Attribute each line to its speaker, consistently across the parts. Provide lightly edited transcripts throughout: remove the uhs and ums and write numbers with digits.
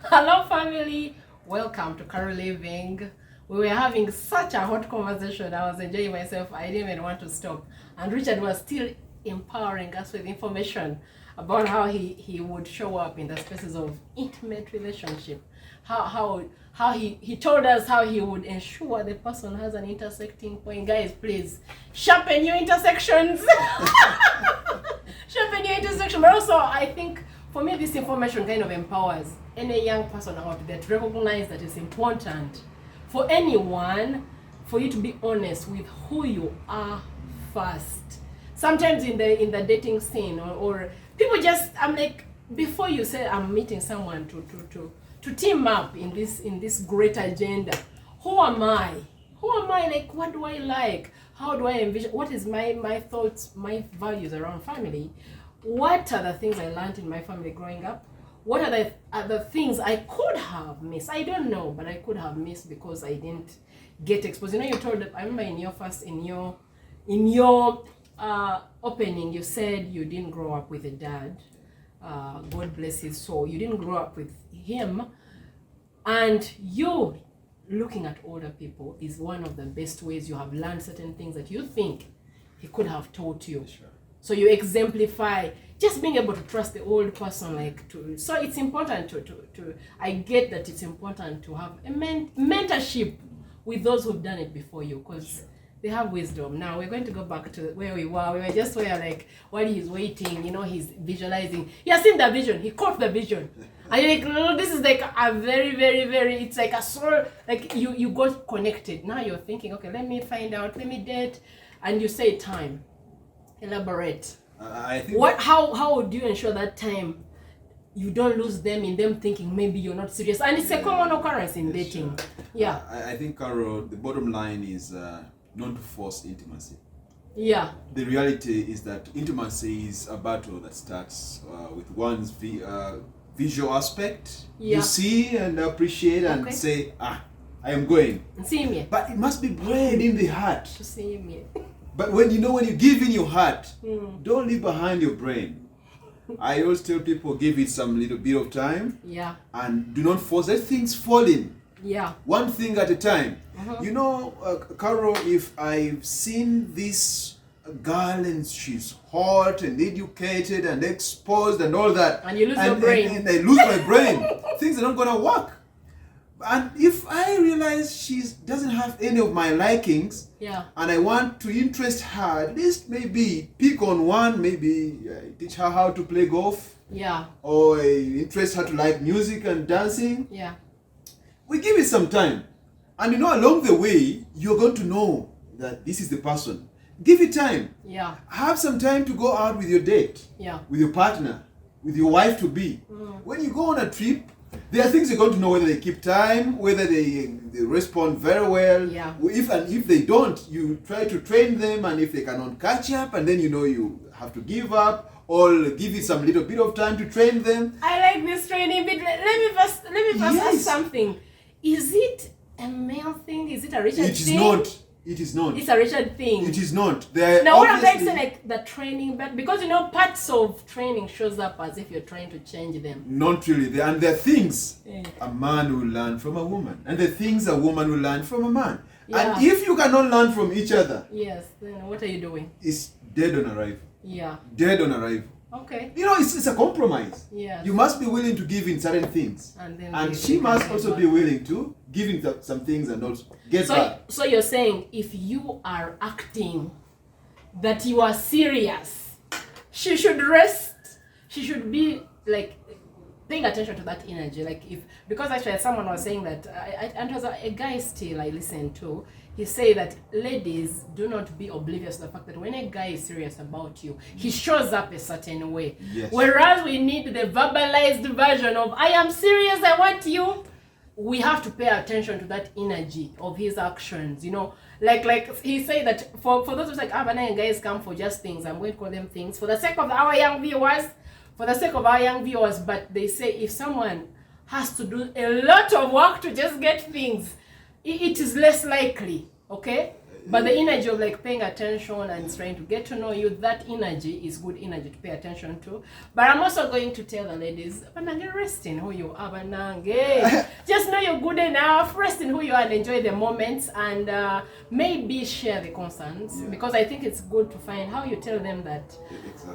Speaker 1: Hello family, welcome to Carolliving. We were having such a hot conversation. I was enjoying myself. I didn't even want to stop. And Richard was still empowering us with information about how he would show up in the spaces of intimate relationship. How he told us how he would ensure the person has an intersecting point. Guys, please sharpen your intersections. Sharpen your intersection. But also I think for me this information kind of empowers any young person out there to recognize that it's important for anyone for you to be honest with who you are first. Sometimes in the dating scene or people just, I'm like, before you say I'm meeting someone to team up in this great agenda, who am I? Like, what do I like? How do I envision? What is my thoughts, my values around family? What are the things I learned in my family growing up? What are the things I could have missed? I don't know, but I could have missed because I didn't get exposed. You know, you told, I remember in your opening, you said you didn't grow up with a dad. God bless his soul. You didn't grow up with him, and you looking at older people is one of the best ways you have learned certain things that you think he could have taught you.
Speaker 2: Sure.
Speaker 1: So you exemplify just being able to trust the old person, so it's important to I get that it's important to have a mentorship with those who've done it before you, because they have wisdom. Now we're going to go back to where we were just where, like, while he's waiting, you know, he's visualizing, he has seen the vision, he caught the vision, and you're like, oh, this is like a very, it's like a soul, like you got connected. Now you're thinking, okay, let me find out, let me date, and you say time. Elaborate.
Speaker 2: I think
Speaker 1: how would you ensure that time you don't lose them in them thinking maybe you're not serious? And it's a common occurrence in dating.
Speaker 2: Sure.
Speaker 1: Yeah.
Speaker 2: I think, Carol, the bottom line is not to force intimacy.
Speaker 1: Yeah.
Speaker 2: The reality is that intimacy is a battle that starts with one's visual aspect.
Speaker 1: Yeah.
Speaker 2: You see and appreciate and say, I am going.
Speaker 1: See me.
Speaker 2: But it must be bred in the heart.
Speaker 1: To see me.
Speaker 2: But when you give in your heart, don't leave behind your brain. I always tell people, give it some little bit of time.
Speaker 1: Yeah.
Speaker 2: And do not force. Let things fall in.
Speaker 1: Yeah.
Speaker 2: One thing at a time.
Speaker 1: Uh-huh.
Speaker 2: You know, Carol, if I've seen this girl and she's hot and educated and exposed and all that,
Speaker 1: and you lose your brain,
Speaker 2: and I lose my brain, things are not gonna work. And if I realize she doesn't have any of my likings,
Speaker 1: yeah,
Speaker 2: and I want to interest her, at least maybe pick on one, maybe teach her how to play golf,
Speaker 1: yeah,
Speaker 2: or interest her to like music and dancing,
Speaker 1: yeah,
Speaker 2: we give it some time. And you know, along the way, you're going to know that this is the person. Give it time.
Speaker 1: Yeah.
Speaker 2: Have some time to go out with your date,
Speaker 1: yeah,
Speaker 2: with your partner, with your wife to be. When you go on a trip, there are things you're going to know, whether they keep time, whether they respond very well.
Speaker 1: Yeah.
Speaker 2: If they don't, you try to train them, and if they cannot catch up, and then you know you have to give up or give it some little bit of time to train them.
Speaker 1: I like this training bit. Let me first
Speaker 2: Yes.
Speaker 1: ask something. Is it a male thing? Is it a Richard
Speaker 2: It is
Speaker 1: thing?
Speaker 2: not. It is not.
Speaker 1: It's a Richard thing.
Speaker 2: It is not. There
Speaker 1: Now, what I'm trying to say, like the training, but because you know, parts of training shows up as if you're trying to change them.
Speaker 2: Not really. And there are things
Speaker 1: Yeah.
Speaker 2: a man will learn from a woman, and the things a woman will learn from a man.
Speaker 1: Yeah.
Speaker 2: And if you cannot learn from each other,
Speaker 1: Yes. Then what are you doing?
Speaker 2: it's dead on arrival.
Speaker 1: Yeah.
Speaker 2: Dead on arrival.
Speaker 1: Okay.
Speaker 2: You know, it's a compromise.
Speaker 1: Yes.
Speaker 2: You must be willing to give in certain things,
Speaker 1: And
Speaker 2: she must also be willing to give in some things and also get back.
Speaker 1: So you're saying if you are acting that you are serious, she should rest. She should be like paying attention to that energy. Like because actually someone was saying that, and it was a guy still I listened to. He said that ladies, do not be oblivious to the fact that when a guy is serious about you, he shows up a certain way.
Speaker 2: Yes.
Speaker 1: Whereas we need the verbalized version of I am serious, I want you. We have to pay attention to that energy of his actions, you know. Like he said that for those who's like, Banana guys come for just things, I'm going to call them things for the sake of our young viewers, but they say if someone has to do a lot of work to just get things, it is less likely, okay? But the energy of like paying attention and trying to get to know you, that energy is good energy to pay attention to. But I'm also going to tell the ladies, Banange, rest in who you are, Banange. Just know you're good enough, rest in who you are and enjoy the moments, and maybe share the concerns, because I think it's good to find how you tell them that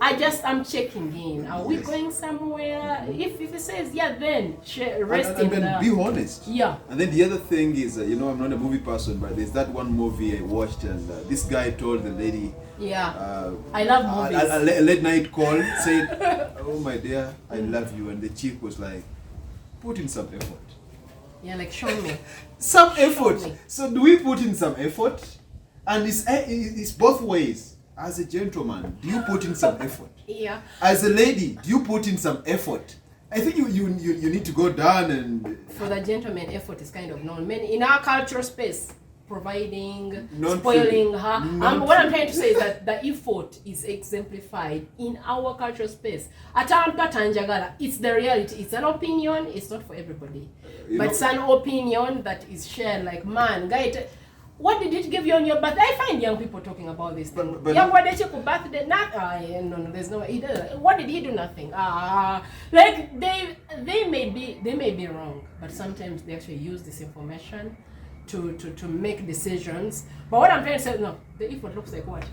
Speaker 1: I'm checking in. Are we going somewhere? If it says yeah, then rest in
Speaker 2: and be honest.
Speaker 1: Yeah.
Speaker 2: And then the other thing is, I'm not a movie person, but there's that one movie I watched, and this guy told the lady,
Speaker 1: I love movies.
Speaker 2: A late night call, said, oh my dear, I love you, and the chick was like, put in some effort.
Speaker 1: Yeah, like show me.
Speaker 2: Some effort. So do we put in some effort? And it's both ways. As a gentleman, do you put in some effort?
Speaker 1: Yeah.
Speaker 2: As a lady, do you put in some effort? I think you need to go down and...
Speaker 1: For the gentleman, effort is kind of known. In our cultural space, providing, spoiling her. What I'm trying to say is that the effort is exemplified in our cultural space. It's the reality. It's an opinion. It's not for everybody. But it's an opinion that is shared. Like, man, guy, what did it give you on your birthday? I find young people talking about this thing. Young boy, they check birthday. No, there's no. What did he do? Nothing. Like they may be wrong, but sometimes they actually use this information to make decisions. But what I'm trying to say, no, the effort looks like what?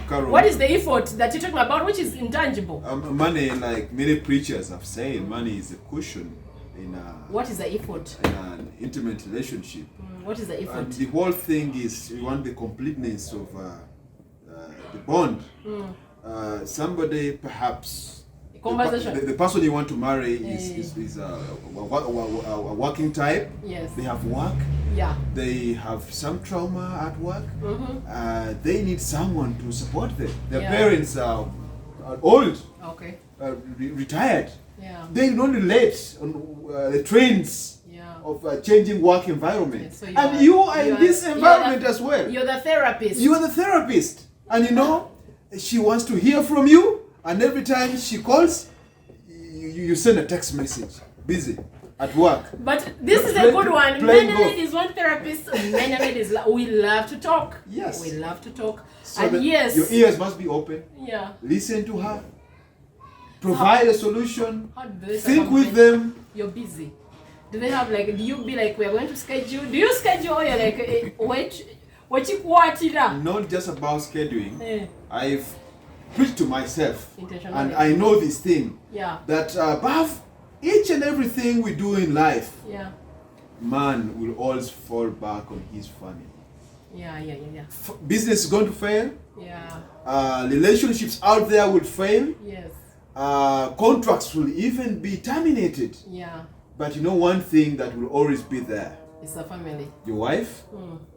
Speaker 2: Carol,
Speaker 1: what is the effort that you're talking about, which is intangible?
Speaker 2: Money, like many preachers have said, money is a cushion in
Speaker 1: what is the effort?
Speaker 2: In an intimate relationship.
Speaker 1: What is the effort?
Speaker 2: And the whole thing is we want the completeness of the bond. Somebody perhaps the person you want to marry is a working type.
Speaker 1: Yes.
Speaker 2: They have work.
Speaker 1: Yeah.
Speaker 2: They have some trauma at work. They need someone to support them. Their parents are old.
Speaker 1: Okay.
Speaker 2: Retired.
Speaker 1: Yeah.
Speaker 2: They don't relate on the trends of changing work environment. So you are in this environment as well.
Speaker 1: You're the therapist.
Speaker 2: You are the therapist. And she wants to hear from you, and every time she calls, you send a text message. Busy. At work.
Speaker 1: But this is a good one. Men and ladies want therapists. Men and ladies, we love to talk.
Speaker 2: Yes.
Speaker 1: We love to talk.
Speaker 2: So
Speaker 1: and yes.
Speaker 2: Your ears must be open.
Speaker 1: Yeah.
Speaker 2: Listen to her. Provide a solution. Think with them.
Speaker 1: You're busy. Do they have do you be like, we're going to schedule? Do you schedule or you're like, what you watch it up?
Speaker 2: Not just about scheduling. I've preached to myself.
Speaker 1: Intentionally.
Speaker 2: And I know this thing.
Speaker 1: Yeah.
Speaker 2: That above each and everything we do in life, man will always fall back on his family.
Speaker 1: Yeah.
Speaker 2: Business is going to fail.
Speaker 1: Yeah.
Speaker 2: Relationships out there will fail.
Speaker 1: Yes.
Speaker 2: Contracts will even be terminated.
Speaker 1: Yeah.
Speaker 2: But one thing that will always be there.
Speaker 1: It's the family.
Speaker 2: Your wife,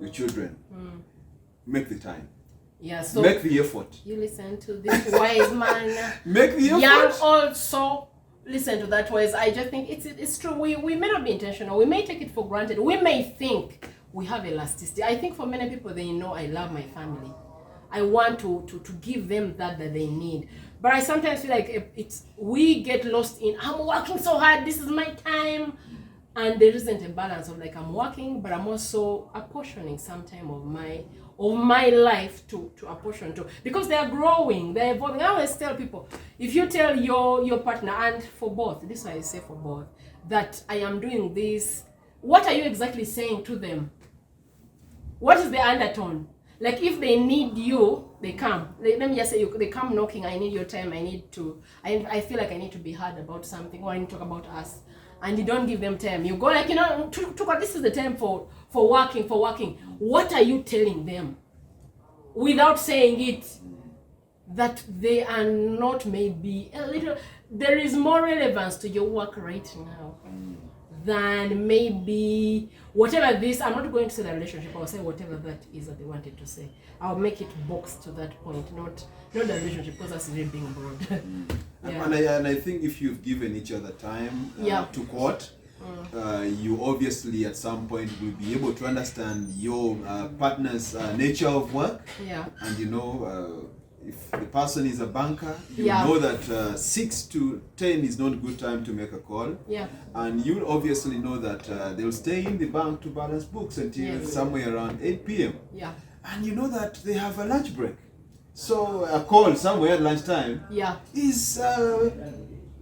Speaker 2: your children. Make the time.
Speaker 1: Yeah, so
Speaker 2: make the effort.
Speaker 1: You listen to this wise man.
Speaker 2: Make the effort.
Speaker 1: Young also listen to that wise. I just think it's true. We may not be intentional. We may take it for granted. We may think we have elasticity. I think for many people, they know I love my family. I want to give them that they need. But I sometimes feel like we get lost in, I'm working so hard, this is my time. And there isn't a balance of I'm working, but I'm also apportioning some time of my life to apportion to. Because they are growing, they're evolving. I always tell people, if you tell your partner, and for both, this is why I say for both, that I am doing this, what are you exactly saying to them? What is the undertone? Like if they need you, they come. Let me just say, they come knocking, I need your time, I feel like I need to be heard about something, or I need to talk about us. And you don't give them time. You go this is the time for working. What are you telling them? Without saying it, that they are not maybe a little, there is more relevance to your work right now than maybe whatever this, I'm not going to say the relationship, I'll say whatever that is that they wanted to say. I'll make it box to that point, not the relationship, because that's really being broad.
Speaker 2: And I think if you've given each other time to court, you obviously at some point will be able to understand your partner's nature of work.
Speaker 1: Yeah.
Speaker 2: And if the person is a banker, you know that 6 to 10 is not a good time to make a call.
Speaker 1: Yeah.
Speaker 2: And you obviously know that they'll stay in the bank to balance books until somewhere around 8 p.m.
Speaker 1: Yeah.
Speaker 2: and you know that they have a lunch break. So a call somewhere at lunchtime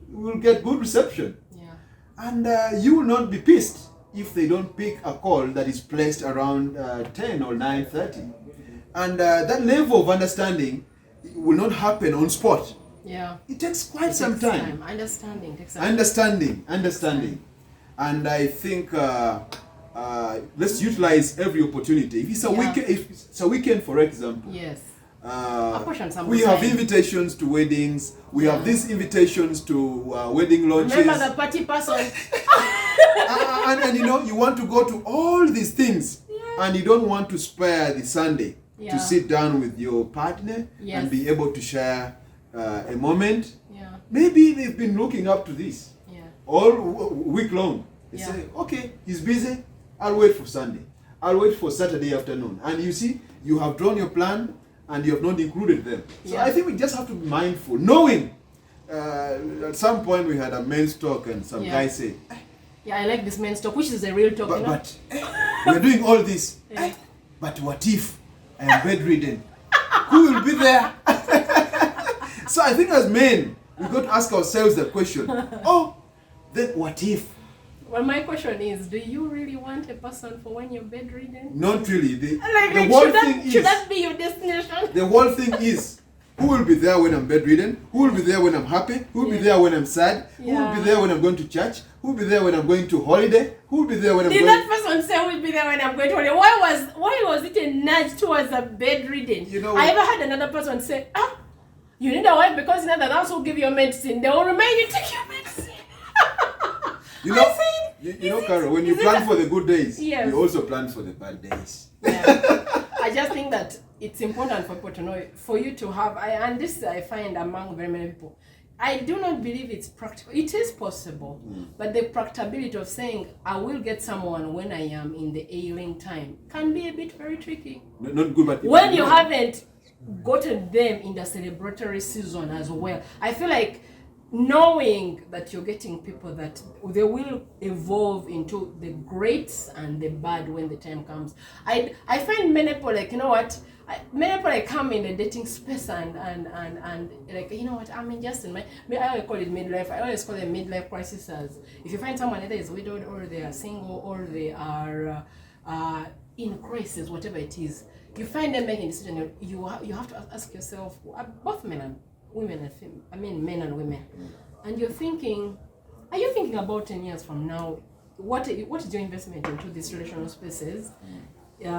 Speaker 2: will get good reception.
Speaker 1: Yeah.
Speaker 2: And you will not be pissed if they don't pick a call that is placed around 10 or 9:30. And that level of understanding will not happen on spot.
Speaker 1: Yeah.
Speaker 2: It takes quite some time.
Speaker 1: Understanding takes
Speaker 2: Understanding. And I think let's utilize every opportunity. If it's a weekend, for example.
Speaker 1: Yes.
Speaker 2: We have invitations to weddings. We have these invitations to wedding launches.
Speaker 1: Remember the party person.
Speaker 2: and you know, you want to go to all these things, and you don't want to spare the Sunday to sit down with your partner and be able to share a moment.
Speaker 1: Yeah.
Speaker 2: Maybe they've been looking up to this all week long. They say, okay, he's busy. I'll wait for Sunday. I'll wait for Saturday afternoon. And you see, you have drawn your plan and you have not included them. So I think we just have to be mindful, knowing at some point we had a men's talk and some guy said,
Speaker 1: I like this men's talk, which is a real talk.
Speaker 2: But we're doing all this. But what if I am bedridden? Who will be there? So I think as men, we've got to ask ourselves the question, then what if?
Speaker 1: Well, my question is, do you really want a person for when you're bedridden?
Speaker 2: Not really. The
Speaker 1: should that be your destination?
Speaker 2: The whole thing is, who will be there when I'm bedridden? Who will be there when I'm happy? Who will be there when I'm sad? Who will be there when I'm going to church? Who will be there when I'm going to holiday? Who will be there when I'm going...
Speaker 1: Did that person say who will be there when I'm going to holiday? Why was it a nudge towards a bedridden?
Speaker 2: You know,
Speaker 1: I ever had another person say, you need a wife because you know that that's who give you medicine. They will remind you to take your medicine.
Speaker 2: You know, Carol, when you plan for the good days, you also plan for the bad days.
Speaker 1: Yeah. I just think that it's important for people to know, for you to have, and this I find among very many people, I do not believe it's practical. It is possible, but the practicability of saying, I will get someone when I am in the ailing time can be a bit very tricky.
Speaker 2: Not good, but...
Speaker 1: When you haven't gotten them in the celebratory season as well. I feel like knowing that you're getting people that they will evolve into the greats and the bad when the time comes. I find many people like, you know what, many people like come in the dating space and like, you know what, I mean, just in my, I always call it midlife. I always call it midlife crisis. As if you find someone either is widowed or they are single or they are in crisis, whatever it is, you find them making a decision. You have to ask yourself, both men and women and men and women, and you're thinking, are you thinking about 10 years from now, what is your investment into these relational spaces?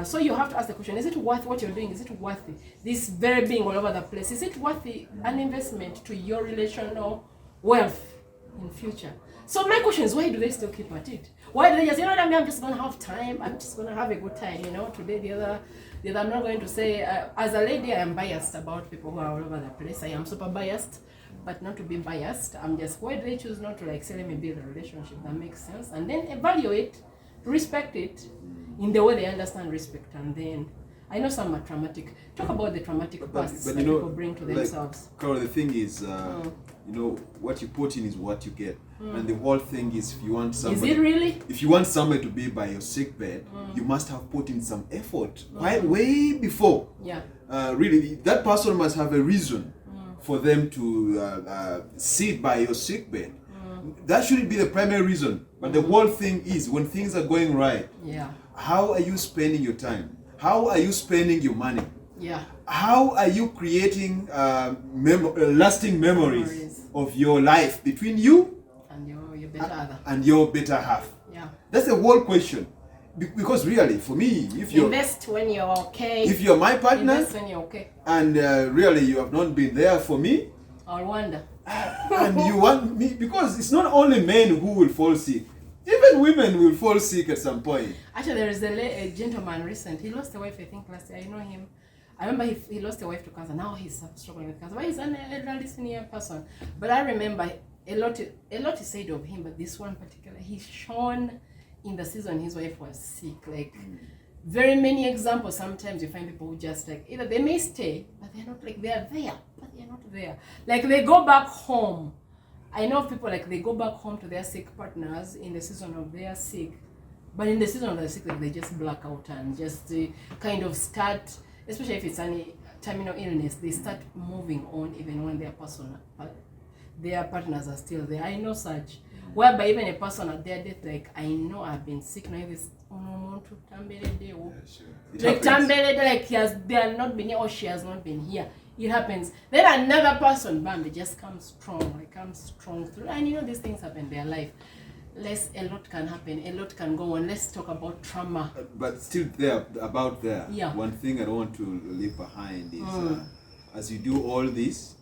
Speaker 1: So you have to ask the question, is it worth what you're doing? Is it worth this very being all over the place? Is it worth an investment to your relational wealth in future? So my question is, why do they still keep at it? Why do they just, you know what I mean, I'm just going to have time, I'm just going to have a good time, you know, today, the other, I'm not going to say, as a lady, I am biased about people who are all over the place. I am super biased, but not to be biased. I'm just, why do they choose not to like say, let me build a relationship that makes sense, and then evaluate, respect it in the way they understand respect, and then, I know some are traumatic. Talk about the traumatic pasts that people bring to themselves.
Speaker 2: Like, Carol, the thing is, you know, what you put in is what you get. And the whole thing is, if you want somebody...
Speaker 1: Is it really?
Speaker 2: If you want somebody to be by your sick bed, you must have put in some effort way before.
Speaker 1: Yeah.
Speaker 2: Really, that person must have a reason for them to sit by your sick bed. That shouldn't be the primary reason. But the whole thing is, when things are going right, how are you spending your time? How are you spending your money?
Speaker 1: Yeah.
Speaker 2: How are you creating lasting memories of your life between you and your better half?
Speaker 1: Yeah.
Speaker 2: That's the whole question. Because really, for me, if you
Speaker 1: invest when you're okay.
Speaker 2: If you're my partner,
Speaker 1: invest when you're okay.
Speaker 2: And really you have not been there for me,
Speaker 1: I wonder.
Speaker 2: And you want me, because it's not only men who will fall sick. Even women will fall sick at some point.
Speaker 1: Actually, there is a gentleman recent. He lost a wife, I think, last year. I know him. I remember he lost a wife to cancer. Now he's struggling with cancer. But he's an elderly senior person. But I remember a lot is said of him, but this one particular, he shone in the season his wife was sick. Like, very many examples. Sometimes you find people who just like, either they may stay, but they're not like, they're there, but they're not there. Like, they go back home. I know of people like they go back home to their sick partners in the season of their sick, but in the season of their sick, like, they just black out and just kind of start especially if it's a terminal illness, they start moving on even when their partners are still there. I know such. Whereby even a person at their death, like, I know I've been sick now, this like they have not been here or she has not been here. It happens. Then another person, bam, they just comes strong through. And these things happen in their life. A lot can happen, a lot can go on. Let's talk about trauma.
Speaker 2: But still one thing I don't want to leave behind is as you do all this,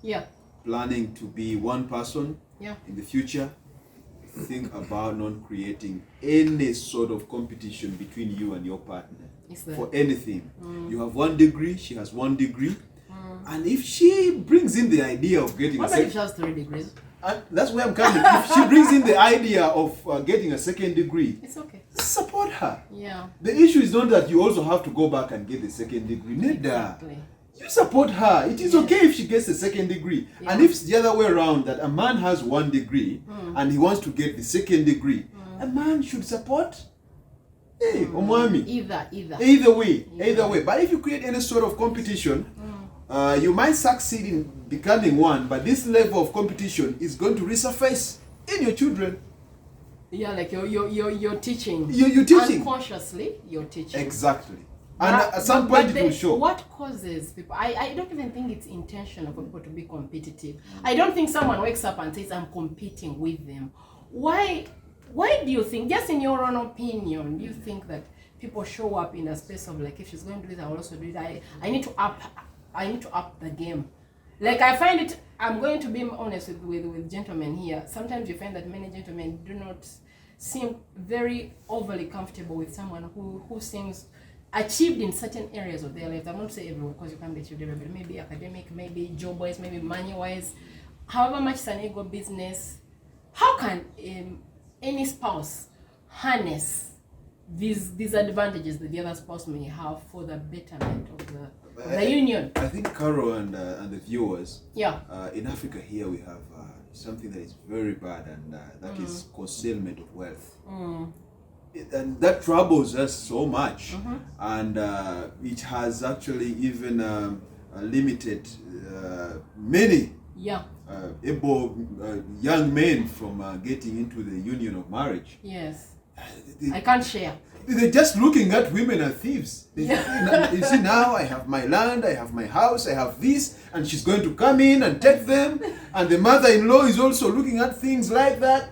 Speaker 2: planning to be one person in the future, think about not creating any sort of competition between you and your partner for anything. You have 1 degree, she has 1 degree, and if she brings in the idea of getting
Speaker 1: what if she has 3 degrees?
Speaker 2: That's where I'm coming. If she brings in the idea of getting a 2nd degree,
Speaker 1: it's okay.
Speaker 2: Support her.
Speaker 1: Yeah.
Speaker 2: The issue is not that you also have to go back and get the 2nd degree.
Speaker 1: Exactly.
Speaker 2: You support her. It is okay if she gets the 2nd degree. Yeah. And if it's the other way around, that a man has 1 degree and he wants to get the 2nd degree, a man should support omwami. Either way. But if you create any sort of competition, you might succeed in becoming one, but this level of competition is going to resurface in your children. Yeah, like you're teaching. You're teaching. Unconsciously, you're teaching. Exactly. And at some point it will show. What causes people? I don't even think it's intentional for people to be competitive. I don't think someone wakes up and says, I'm competing with them. Why do you think, just in your own opinion, do you think that people show up in a space of like, if she's going to do this, I will also do it. I need to up the game. Like, I find it, I'm going to be honest with gentlemen here. Sometimes you find that many gentlemen do not seem very overly comfortable with someone who seems achieved in certain areas of their life. I won't say everyone, because you can't be achieved everywhere, but maybe academic, maybe job-wise, maybe money-wise. However much it's an ego business, how can any spouse harness these advantages that the other spouse may have for the betterment of the union? I think Carol and the viewers, in Africa here we have something that is very bad, and that is concealment of wealth. And that troubles us so much, and it has actually even limited many able young men from getting into the union of marriage. Yes. I can't share. They're just looking at women as thieves. You see, now I have my land, I have my house, I have this, and she's going to come in and take them. And the mother-in-law is also looking at things like that.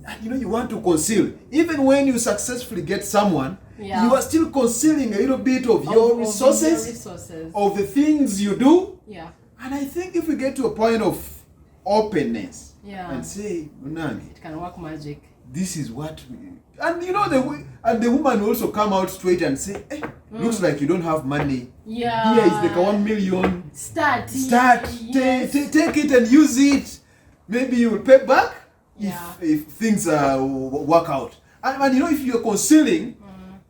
Speaker 2: And you want to conceal. Even when you successfully get someone, you are still concealing a little bit of your resources, of the things you do. Yeah. And I think if we get to a point of openness and say, Unani, it can work magic. This is what and the woman will also come out straight and say, hey, looks like you don't have money. Yeah. Here is the 1 million. Start. Yes. Take it and use it. Maybe you will pay back if things work out. And if you're concealing,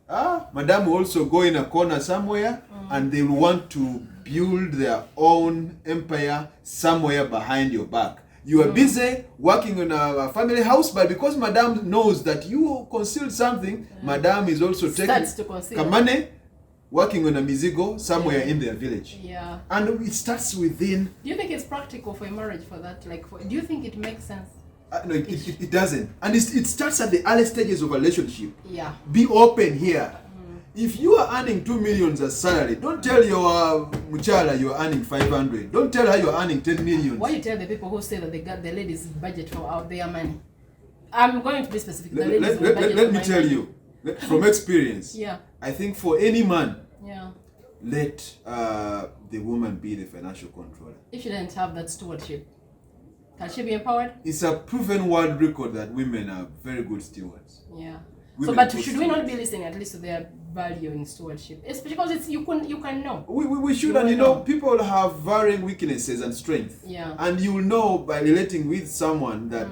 Speaker 2: madam will also go in a corner somewhere and they will want to build their own empire somewhere behind your back. You are busy working on a family house, but because madam knows that you concealed something, madam is also taking Kamane, working on a mizigo somewhere in their village. Yeah. And it starts within. Do you think it's practical for a marriage for that? Do you think it makes sense? No, it doesn't. And it starts at the early stages of a relationship. Yeah. Be open here. If you are earning 2 million as salary, don't tell your muchala you are earning 500. Don't tell her you are earning 10 million. Why you tell the people who say that they got the ladies' budget for their money? I'm going to be specific. Let me tell you, from experience, I think for any man, let the woman be the financial controller. If she didn't have that stewardship, can she be empowered? It's a proven world record that women are very good stewards. Yeah. But should we not be listening at least to their value in stewardship? It's because you can know. We should, and people have varying weaknesses and strengths. Yeah. And you will know by relating with someone that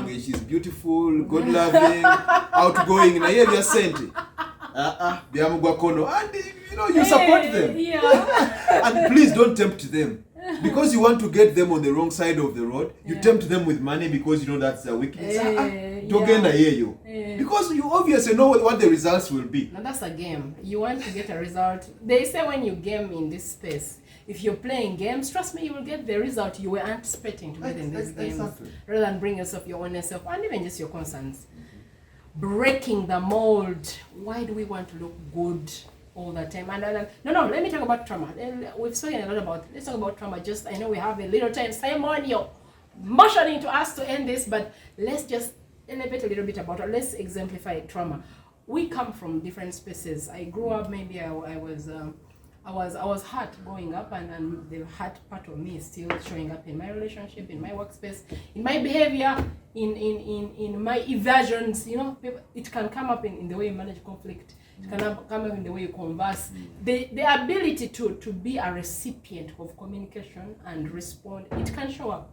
Speaker 2: she's beautiful, good loving, outgoing, and you support them. Yeah. And please don't tempt them. because you want to get them on the wrong side of the road, you tempt them with money because you know that's their weakness. Because you obviously know what the results will be.
Speaker 1: Now that's a game. You want to get a result. They say when you game in this space, if you're playing games, trust me, you will get the result you were anticipating to get in these games.
Speaker 2: Exactly.
Speaker 1: Rather than bring yourself, your own self, and even just your concerns. Breaking the mold. Why do we want to look good all the time? And no, let me talk about trauma. We've spoken a lot about, let's talk about trauma. Just, I know we have a little time. Simon, you're motioning to us to end this, but let's just elevate a little bit about it. Let's exemplify trauma. We come from different spaces. I grew up, maybe I was hurt growing up, and the hurt part of me is still showing up in my relationship, in my workspace, in my behavior, in my evasions. You know, it can come up in the way you manage conflict. It can come up in the way you converse. The ability to be a recipient of communication and respond, it can show up.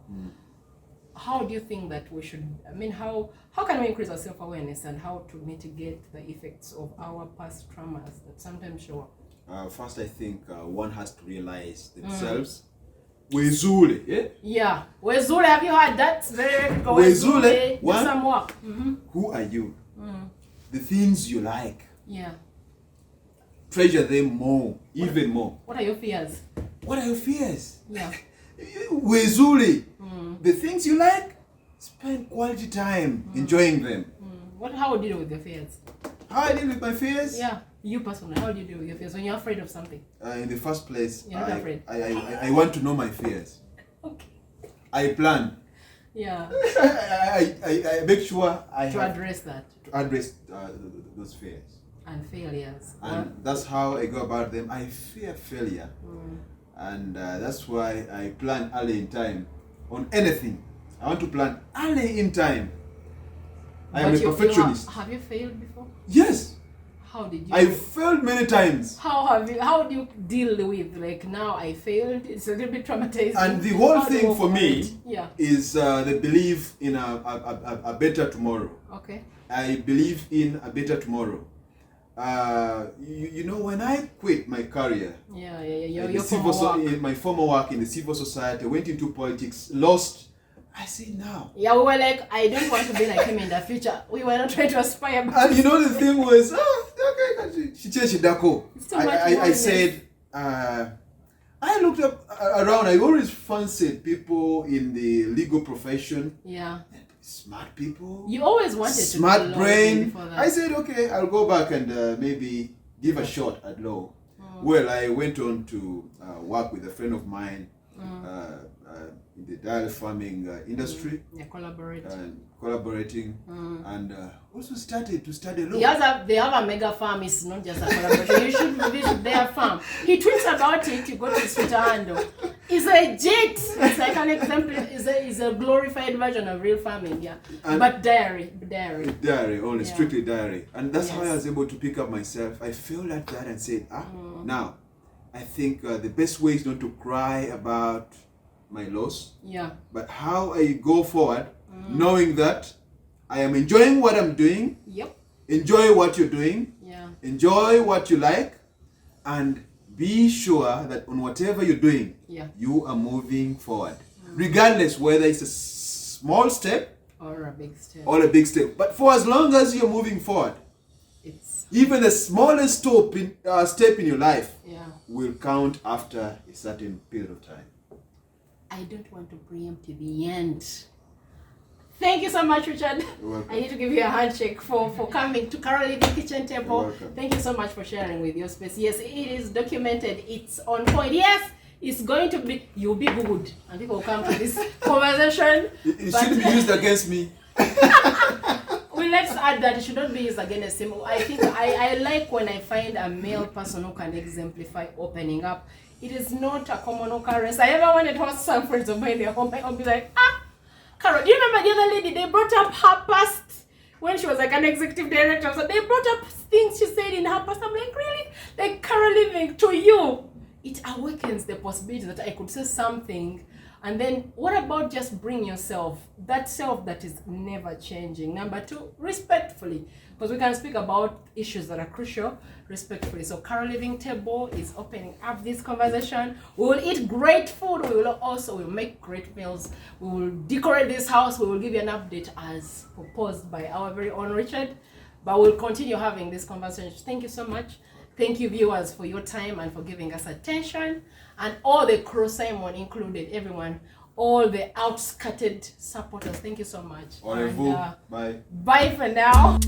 Speaker 1: How do you think that we should, how can we increase our self-awareness and how to mitigate the effects of our past traumas that sometimes show up?
Speaker 2: First, I think one has to realize themselves. Wezule, yeah?
Speaker 1: Yeah. Wezule, have you heard that? Very
Speaker 2: Wezule,
Speaker 1: do some work.
Speaker 2: Who are you? The things you like.
Speaker 1: Yeah.
Speaker 2: Treasure them more, even more.
Speaker 1: What are your fears?
Speaker 2: What are your fears?
Speaker 1: Yeah.
Speaker 2: Wezule, the things you like, spend quality time enjoying them.
Speaker 1: How do you deal with your fears?
Speaker 2: How I deal with my fears?
Speaker 1: Yeah. You personally, how do you deal with your fears when you're afraid of something?
Speaker 2: In the first place,
Speaker 1: you're not afraid.
Speaker 2: I want to know my fears.
Speaker 1: Okay.
Speaker 2: I plan.
Speaker 1: Yeah.
Speaker 2: I make sure
Speaker 1: address that.
Speaker 2: To address those fears.
Speaker 1: And failures.
Speaker 2: And that's how I go about them. I fear failure. And that's why I plan early in time on anything. I want to plan early in time. I am a perfectionist.
Speaker 1: Have you failed before?
Speaker 2: Yes.
Speaker 1: How did you?
Speaker 2: I failed many times.
Speaker 1: How do you deal with, like, now I failed? It's a little bit traumatizing.
Speaker 2: And the whole thing for me is the belief in a better tomorrow.
Speaker 1: Okay.
Speaker 2: I believe in a better tomorrow. You know, when I quit my career, in my former work in the civil society, went into politics, lost. I say now. Yeah, we were like, I don't want to be like him in the future. We were not trying to aspire. And you know, the thing was, I said, I looked up around. I always fancied people in the legal profession. Yeah. Smart people. You always wanted smart to be brain. I said, okay, I'll go back and maybe give a shot at law. Well, I went on to work with a friend of mine. In the dairy farming industry. Yeah, collaborating. And also started to study law. They have a mega farm. It's not just a collaboration. You should visit their farm. He tweets about it. You go to his Twitter handle. It's a jet. It's like an example. It's a glorified version of real farming. Yeah, and but dairy only, strictly dairy. And that's how I was able to pick up myself. I felt at that and said, now I think the best way is not to cry about my loss, but how I go forward, knowing that I am enjoying what I'm doing. Enjoy what you're doing. Enjoy what you like, and be sure that on whatever you're doing, you are moving forward, regardless whether it's a small step or a big step. But for as long as you're moving forward, even the smallest step in your life will count after a certain period of time. I don't want to preempt the end. Thank you so much, Richard. I need to give you a handshake for coming to Carolliving Kitchen table. Thank you so much for sharing with your space. Yes, it is documented. It's on point. Yes, it's going to be. You'll be good, and people will come to this conversation. It shouldn't be used against me. Well, let's add that it should not be used against him. I think I like when I find a male person who can exemplify opening up. It is not a common occurrence. I ever wanted to host some friends of mine in their home. I'll be like, Carol, do you remember the other lady? They brought up her past when she was like an executive director. So they brought up things she said in her past. I'm like, really? Like, Carolliving, to you, it awakens the possibility that I could say something
Speaker 1: And then what about just bring yourself, that self that is never changing? Number 2, respectfully, because we can speak about issues that are crucial respectfully. So Carolliving Table is opening up this conversation. We will eat great food. We'll make great meals. We will decorate this house. We will give you an update as proposed by our very own Richard. But we'll continue having this conversation. Thank you so much. Thank you, viewers, for your time and for giving us attention. And all the crew, Simon included, everyone, all the outskirted supporters, thank you so much.
Speaker 2: Au revoir. Bye.
Speaker 1: Bye for now.